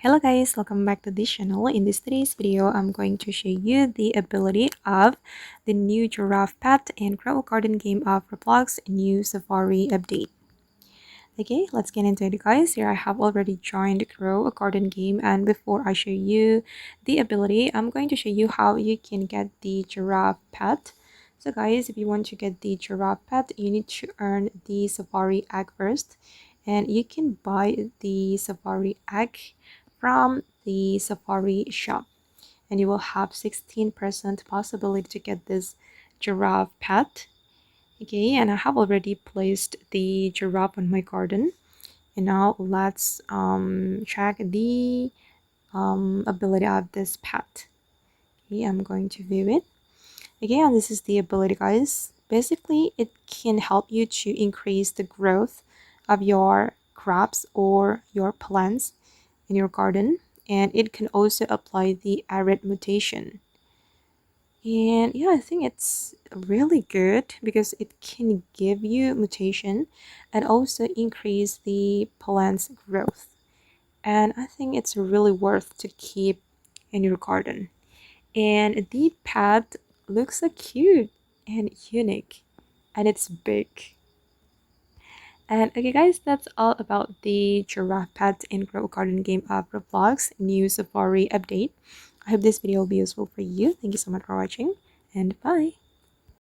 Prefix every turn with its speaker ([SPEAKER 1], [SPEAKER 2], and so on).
[SPEAKER 1] Hello guys, welcome back to this channel. In this today's video, I'm going to show you the ability of the new Giraffe pet and Grow a Garden game of Roblox new Safari update. Okay, let's get into it guys. Here I have already joined Grow a Garden game, and before I show you the ability, I'm going to show you how you can get the Giraffe pet. So guys, if you want to get the Giraffe pet, you need to earn the Safari egg first, and you can buy the Safari egg from the Safari shop, and you will have 16% possibility to get this giraffe pet. Okay, and I have already placed the giraffe on my garden, and now let's check the ability of this pet. Okay, I'm going to view it. Again, this is the ability guys. Basically it can help you to increase the growth of your crops or your plants in your garden, and it can also apply the arid mutation. And yeah, I think it's really good because it can give you mutation and also increase the plant's growth. And I think it's really worth to keep in your garden. And the pet looks so cute and unique, and it's big. And okay guys, that's all about the Giraffe pet in Grow Garden game of Roblox new Safari update. I hope this video will be useful for you. Thank you so much for watching, and bye.